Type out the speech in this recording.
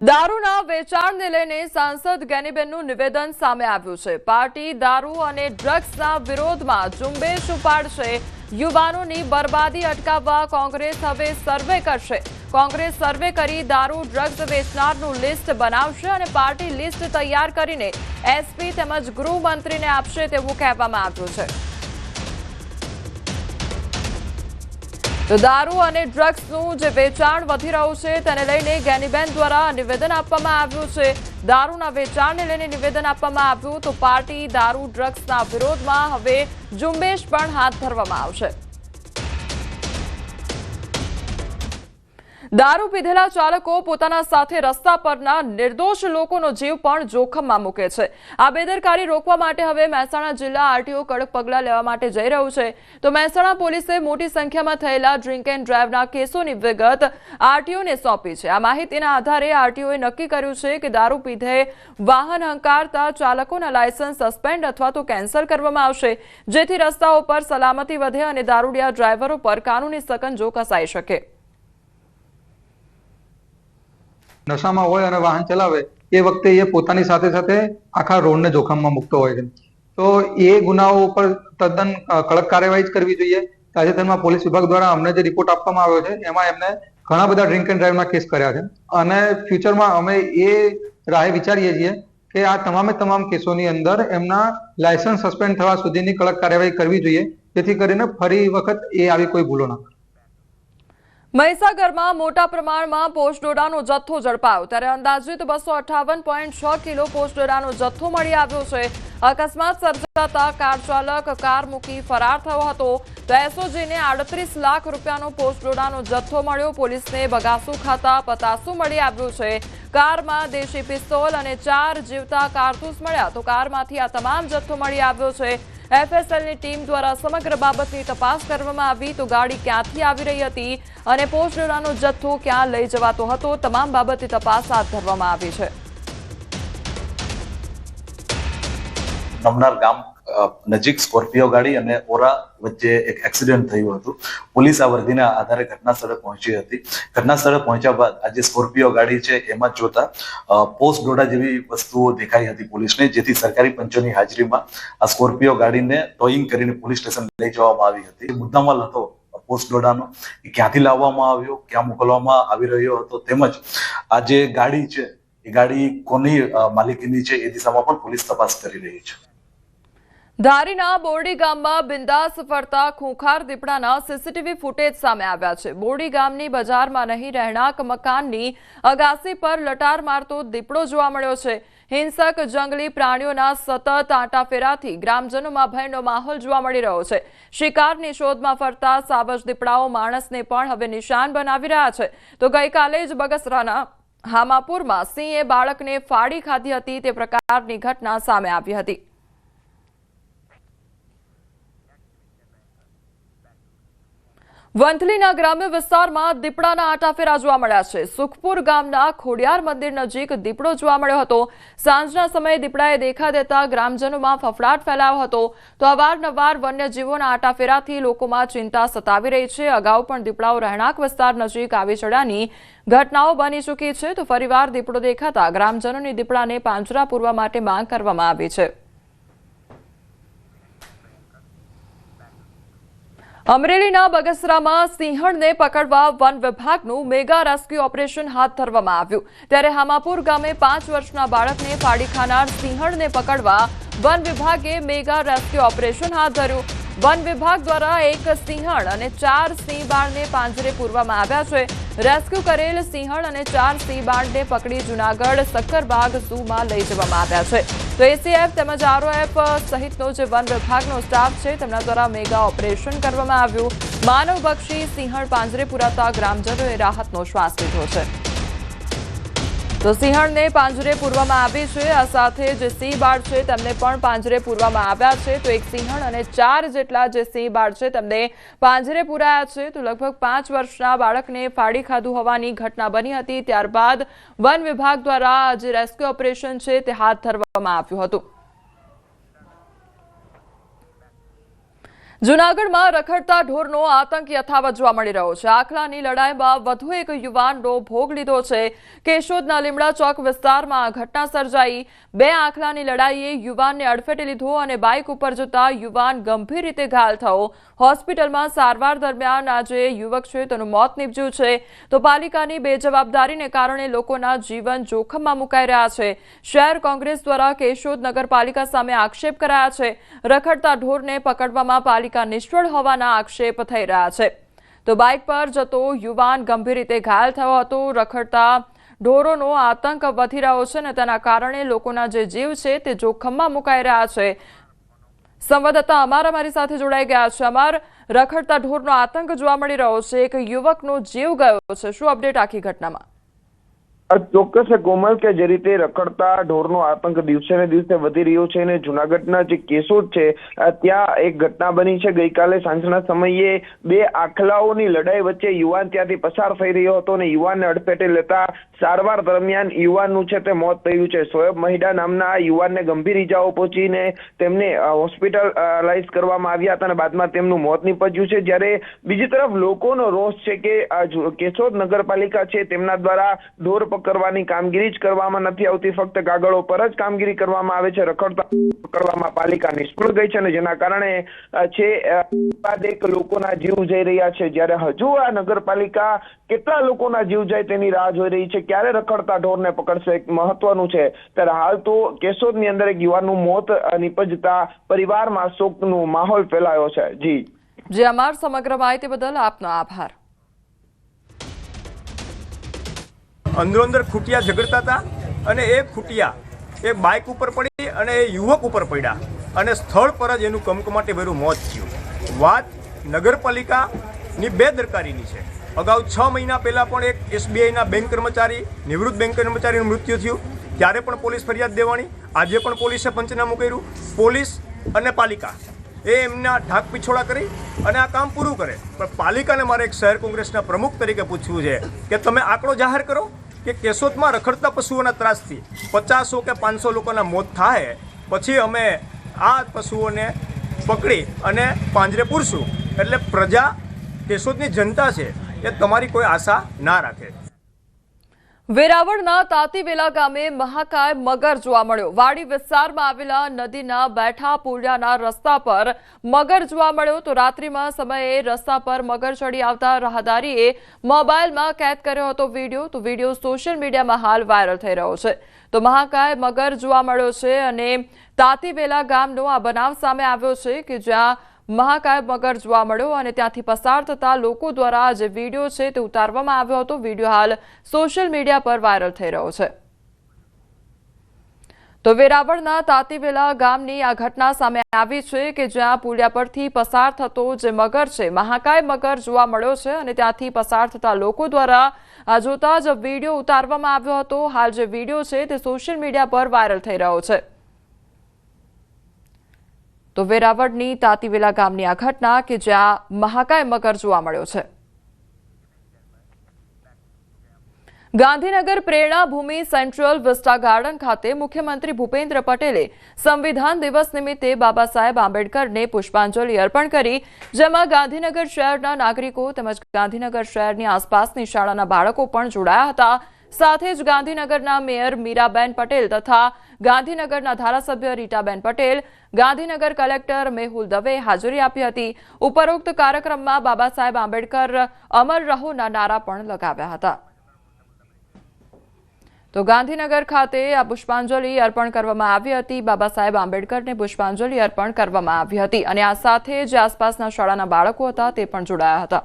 દારૂના વેચાણને લઈને સાંસદ ગેનીબેનનું નિવેદન સામે આવ્યું છે। પાર્ટી દારૂ અને ડ્રગ્સના વિરોધમાં ઝુંબેશ ઉપાડશે। યુવાનોની બરબાદી અટકાવવા કોંગ્રેસ હવે સર્વે કરશે। કોંગ્રેસ સર્વે કરી દારૂ ડ્રગ્સ વેચનારનું લિસ્ટ બનાવશે અને પાર્ટી લિસ્ટ તૈયાર કરીને એસપી તેમજ ગૃહમંત્રીને આપશે તેવું કહેવામાં આવ્યું છે। તો દારૂ અને ડ્રગ્સનું જે વેચાણ વધી રહ્યું છે તેને લઈને ગેનીબેન દ્વારા નિવેદન આપવામાં આવ્યું છે। દારૂના વેચાણને લઈને નિવેદન આપવામાં આવ્યું તો પાર્ટી દારૂ ડ્રગ્સના વિરોધમાં હવે ઝુંબેશ પણ હાથ ધરવામાં આવશે। દારૂ પીધેલા ચાલકો પોતાના સાથે રસ્તા પરના નિર્દોષ લોકોનો જીવ પણ જોખમમાં મૂકે છે। આ બેદરકારી રોકવા માટે હવે મહેસાણા જિલ્લા આરટીઓ કડક પગલાં લેવા માટે જઈ રહ્યું છે। તો મહેસાણા પોલીસે મોટી સંખ્યામાં થયેલા ડ્રિંક એન્ડ ડ્રાઈવના કેસોની વિગત આરટીઓને સોંપી છે। આ માહિતીના આધારે આરટીઓએ નક્કી કર્યું છે કે દારૂ પીધે વાહન હંકારતા ચાલકોના લાયસન્સ સસ્પેન્ડ અથવા તો કેન્સલ કરવામાં આવશે, જેથી રસ્તાઓ પર સલામતી વધે અને દારૂડિયા ડ્રાઈવરો પર કાનૂની સકંજો કસાઈ શકે। નશામાં હોય અને વાહન ચલાવે એ વખતે એ પોતાની સાથે સાથે આખા રોડને જોખમમાં મૂકતો હોય છે, તો એ ગુનાઓ ઉપર તદ્દન કડક કાર્યવાહી કરવી જોઈએ। તાજેતરમાં પોલીસ વિભાગ દ્વારા અમને જે રિપોર્ટ આપવામાં આવ્યો છે એમાં એમને ઘણા બધા ડ્રિંક એન્ડ ડ્રાઈવના કેસ કર્યા છે અને ફ્યુચરમાં અમે એ રાહે વિચારીએ છીએ કે આ તમામ કેસોની અંદર એમના લાયસન્સ સસ્પેન્ડ થવા સુધીની કડક કાર્યવાહી કરવી જોઈએ, જેથી કરીને ફરી વખત એ આવી કોઈ ભૂલો ના કરે। મહીસાગરમાં મોટા પ્રમાણમાં પોસ્ટડોડાનો જથ્થો ઝડપાયો, ત્યારે અંદાજિત 258.6 કિલો પોસ્ટડોડાનો જથ્થો મળી આવ્યો છે। અકસ્માત સર્જાતા કાર ચાલક કાર મૂકી ફરાર થયો હતો, તો એસઓજીને 38 લાખ રૂપિયાનો પોસ્ટડોડાનો જથ્થો મળ્યો। પોલીસને બગાસુ ખાતા પતાસું મળી આવ્યું છે। કારમાં દેશી પિસ્તોલ અને 4 જીવતા કારતૂસ મળ્યા, તો કારમાંથી આ તમામ જથ્થો મળી આવ્યો છે। એફએસએલની ટીમ દ્વારા સમગ્ર બાબતની તપાસ કરવામાં આવી, તો ગાડી ક્યાંથી આવી રહી હતી અને પોસ્ટડોડાનો જથ્થો ક્યાં લઈ જવાતો હતો, તમામ બાબતની તપાસ હાથ ધરવામાં આવી છે। નમનાર ગામ નજીક સ્કોર્પિયો ગાડી અને ઓરા વચ્ચે એક એક્સિડન્ટ થયું હતું। પોલીસ આ વર્દીના આધારે ઘટના સ્થળે પહોંચી હતી। ઘટના સ્થળે પહોંચ્યા બાદ આ જે સ્કોર્પિયો ગાડી છે એમાં જોતા પોસ્ટ ડોડા જેવી વસ્તુઓ દેખાઈ હતી પોલીસને, જેથી સરકારી પંચોની હાજરીમાં આ સ્કોર્પિયો ગાડીને ટોઈંગ કરીને પોલીસ સ્ટેશન લઈ જવામાં આવી હતી। મુદ્દામાલ હતો પોસ્ટ ડોડાનો એ ક્યાંથી લાવવામાં આવ્યો, ક્યાં મોકલવામાં આવી રહ્યો હતો, તેમજ આ જે ગાડી છે એ ગાડી કોની માલિકીની છે એ દિશામાં પણ પોલીસ તપાસ કરી રહી છે। ધારીના બોરડી ગામમાં બિંદાસ ફરતા ખૂંખાર દીપડાના સીસીટીવી ફૂટેજ સામે આવ્યા છે। બોરડી ગામની બજારમાં નહીં રહેણાંક મકાનની અગાસી પર લટાર મારતો દીપડો જોવા મળ્યો છે। હિંસક જંગલી પ્રાણીઓના સતત આંટાફેરાથી ગ્રામજનોમાં ભયનો માહોલ જોવા મળી રહ્યો છે। શિકારની શોધમાં ફરતા સાવજ દીપડાઓ માણસને પણ હવે નિશાન બનાવી રહ્યા છે। તો ગઈકાલે જ બગસરાના હામાપુરમાં સિંહે બાળકને ફાડી ખાધી હતી, તે પ્રકારની ઘટના સામે આવી હતી। વંથલીના ગ્રામ્ય વિસ્તારમાં દીપડાના આંટાફેરા જોવા મળ્યા છે। સુખપુર ગામના ખોડિયાર મંદિર નજીક દીપડો જોવા મળ્યો હતો। સાંજના સમયે દીપડાએ દેખા દેતા ગ્રામજનોમાં ફફડાટ ફેલાયો હતો। તો અવારનવાર વન્યજીવોના આંટાફેરાથી લોકોમાં ચિંતા સતાવી રહી છે। અગાઉ પણ દીપડાઓ રહેણાંક વિસ્તાર નજીક આવી ચડ્યાની ઘટનાઓ બની ચૂકી છે। તો ફરીવાર દીપડો દેખાતા ગ્રામજનોની દીપડાને પાંજરા પૂરવા માટે માંગ કરવામાં આવી છે। અમરેલીના બગસરામાં સિંહણને પકડવા વન વિભાગનું મેગા રેસ્ક્યુ ઓપરેશન હાથ ધરવામાં આવ્યું, ત્યારે હામાપુર ગામે 5 વર્ષના બાળકને ફાડી ખાનાર સિંહણને પકડવા વન વિભાગે મેગા રેસ્ક્યુ ઓપરેશન હાથ ધર્યું। વન વિભાગ દ્વારા એક સિંહણ અને 4 સિંહ બાળને પાંજરે પૂરવામાં આવ્યા છે। રેસ્ક્યુ કરેલ સિંહણ અને 4 સિંહ બાળને પકડી જૂનાગઢ સક્કરબાગ ઝૂમાં લઈ જવામાં આવ્યા છે। તો એસીએફ તેમજ આરઓએફ સહિતનો જે વન વિભાગનો સ્ટાફ છે તેમના દ્વારા મેગા ઓપરેશન કરવામાં આવ્યું। માનવભક્ષી સિંહણ પાંજરે પુરાતા ગ્રામજનોએ રાહતનો શ્વાસ લીધો છે। તો સિંહણને પાંજરે પૂરવામાં આવી છે। આ સાથે જે સિંહ બાળ છે તેમને પણ પાંજરે પૂરવામાં આવ્યા છે। તો એક સિંહણ અને 4 જેટલા જે સિંહ બાળ છે તેમને પાંજરે પૂરાયા છે। તો લગભગ 5 વર્ષના બાળકને ફાડી ખાધું હોવાની ઘટના બની હતી, ત્યારબાદ વન વિભાગ દ્વારા જે રેસ્ક્યુ ઓપરેશન છે તે હાથ ધરવામાં આવ્યું હતું। જૂનાગઢમાં રખડતા ઢોરનો આતંક યથાવત જોવા મળી રહ્યો છે. આખલાની લડાઈમાં વધુ એક યુવાનનો ભોગ લીધો છે. કેશોદના લીમડા ચોક વિસ્તારમાં આ ઘટના સર્જાઈ. બે આખલાની લડાઈએ યુવાનને અડફેટે લીધો અને બાઇક ઉપર જતા યુવાન ગંભીર રીતે ઘાયલ થયો. હોસ્પિટલમાં સારવાર દરમિયાન આજે યુવક છે તેનું મોત નીપજ્યું છે. તો પાલિકાની બેજવાબદારીને કારણે લોકોના જીવન જોખમમાં મુકાઈ રહ્યા છે. શહેર કોંગ્રેસ દ્વારા કેશોદ નગરપાલિકા સામે આક્ષેપ કરાયા છે. રખડતા ઢોરને પકડવામાં પાલિકા નિષ્ફળ હોવાના આક્ષેપ થઈ રહ્યા છે. તો બાઇક પર જતો યુવાન ગંભીર રીતે ઘાયલ થયો હતો. રખડતા ઢોરોનો આતંક વધી રહ્યો છે અને તેના કારણે લોકોના જે જીવ છે તે જોખમમાં મુકાઈ રહ્યા છે. સંવાદદાતા અમાર અમારી સાથે જોડાઈ ગયા છે. અમાર, રખડતા ઢોરનો આતંક જોવા મળી રહ્યો છે. એક યુવકનો જીવ ગયો છે. શું અપડેટ આખી ઘટનામાં? ચોક્કસ કોમલ, કે જે રીતે રખડતા ઢોરનો આતંક દિવસે ને દિવસે વધી રહ્યો છે અને જુનાગઢના જે કેશોદ છે ત્યાં એક ઘટના બની છે. ગઈકાલે સાંજના સમયે બે આખલાઓની લડાઈ વચ્ચે યુવાન ત્યાંથી પસાર થઈ રહ્યો હતો અને યુવાનને અડફેટે લેતા સારવાર દરમિયાન યુવાનનું છે તે મોત થયું છે. શોએબ મહિડા નામના યુવાનને ગંભીર ઈજાઓ પહોંચીને તેમને હોસ્પિટલાઇઝ કરવામાં આવ્યા હતા અને બાદમાં તેમનું મોત નીપજ્યું છે. જ્યારે બીજી તરફ લોકોનો રોષ છે કે કેશોદ નગરપાલિકા છે તેમના દ્વારા ઢોર કરવાની કામગીરી જ કરવામાં નથી આવતી. ફક્ત કાગળો પર જ કામગીરી કરવામાં આવે છે. રખડતા પકડવામાં પાલિકા નિષ્ફળ ગઈ છે અને જેના કારણે છે બાદ એક લોકોના જીવ જઈ રહ્યા છે. જ્યારે હજુ આ નગરપાલિકા કેટલા લોકોના જીવ જાય તેની રાહ જોઈ રહી છે. ક્યારે રખડતા ઢોરને પકડશે એક મહત્વનું છે. ત્યારે હાલ તો કેશોદની અંદર એક યુવાનનું મોત નીપજતા પરિવારમાં શોકનો માહોલ ફેલાયો છે. જી અમાર સમગ્ર માહિતી બદલ આપનો આભાર. અંદરો અંદર ખૂટિયા ઝઘડતા હતા અને એ ખૂટિયા એ બાઇક ઉપર પડી અને એ યુવક ઉપર પડ્યા અને સ્થળ પર જ એનું કમકમાટી ભર્યું મોત થયું. વાત નગરપાલિકાની બેદરકારીની છે. અગાઉ 6 મહિના પહેલાં પણ એક SBIના બેંક કર્મચારી, નિવૃત્ત બેંક કર્મચારીનું મૃત્યુ થયું. ત્યારે પણ પોલીસ ફરિયાદ દેવાની. આજે પણ પોલીસે પંચનામું કર્યું. પોલીસ અને પાલિકા એમના ઢાક પીછોડા કરી અને આ કામ પૂરું કરે. પણ પાલિકાને મારે એક શહેર કોંગ્રેસના પ્રમુખ તરીકે પૂછવું છે કે તમે આંકડો જાહેર કરો કે કેશોદમાં રખડતા પશુઓના ત્રાસથી 50 કે 500 લોકોના મોત થાય, પછી અમે આ પશુઓને પકડી અને પાંજરે પૂરશું. એટલે પ્રજા, કેશોદની જનતા છે એ તમારી કોઈ આશા ના રાખે. વેરાવળના તાતીવેલા ગામે મહાકાય મગર જોવા મળ્યો. વાડી વિસ્તારમાં આવેલા નદીના બેઠા પુલિયાના રસ્તા પર મગર જોવા મળ્યો. તો રાત્રિમાં સમયે રસ્તા પર મગર ચડી આવતા રાહદારીએ મોબાઈલમાં કેદ કર્યો હતો વિડીયો. તો વિડીયો સોશિયલ મીડિયામાં હાલ વાયરલ થઈ રહ્યો છે. તો મહાકાય મગર જોવા મળ્યો છે અને તાતીવેલા ગામનો આ બનાવ સામે આવ્યો છે કે જ્યાં મહાકાય મગર જોવા મળ્યો અને ત્યાંથી પસાર થતા લોકો દ્વારા જે વિડીયો છે તે ઉતારવામાં આવ્યો હતો. વિડીયો હાલ સોશિયલ મીડિયા પર વાયરલ થઈ રહ્યો છે. તો વેરાવળના તાતીવેલા ગામની આ ઘટના સામે આવી છે કે જ્યાં પુલિયા પરથી પસાર થતો જે મગર છે, મહાકાય મગર જોવા મળ્યો છે અને ત્યાંથી પસાર થતા લોકો દ્વારા આ જોતા જ વિડીયો ઉતારવામાં આવ્યો હતો. હાલ જે વિડીયો છે તે સોશિયલ મીડિયા પર વાયરલ થઈ રહ્યો છે. તો વેરાવળની તાતીવેલા ગામની આ ઘટના કે જ્યાં મહાકાય મગર જોવા મળ્યો છે. ગાંધીનગર પ્રેરણા ભૂમિ સેન્ટ્રલ વિસ્ટા ગાર્ડન ખાતે મુખ્યમંત્રી ભૂપેન્દ્ર પટેલે સંવિધાન દિવસ નિમિત્તે બાબા સાહેબ આંબેડકરને પુષ્પાંજલિ અર્પણ કરી. જેમાં ગાંધીનગર શહેરના નાગરિકો તેમજ ગાંધીનગર શહેરની આસપાસની શાળાના બાળકો પણ જોડાયા હતા. સાથે જ ગાંધીનગરના મેયર મીરાબેન પટેલ તથા ગાંધીનગરના ધારાસભ્ય રીટાબેન પટેલ, ગાંધીનગર કલેક્ટર મેહુલ દવે હાજરી આપી હતી. ઉપરોક્ત કાર્યક્રમમાં બાબા સાહેબ આંબેડકર અમર રહોના નારા પણ લગાવ્યા હતા. તો ગાંધીનગર ખાતે આ પુષ્પાંજલિ અર્પણ કરવામાં આવી હતી. બાબા સાહેબ આંબેડકરને પુષ્પાંજલિ અર્પણ કરવામાં આવી હતી અને આ સાથે જે આસપાસના શાળાના બાળકો હતા તે પણ જોડાયા હતા.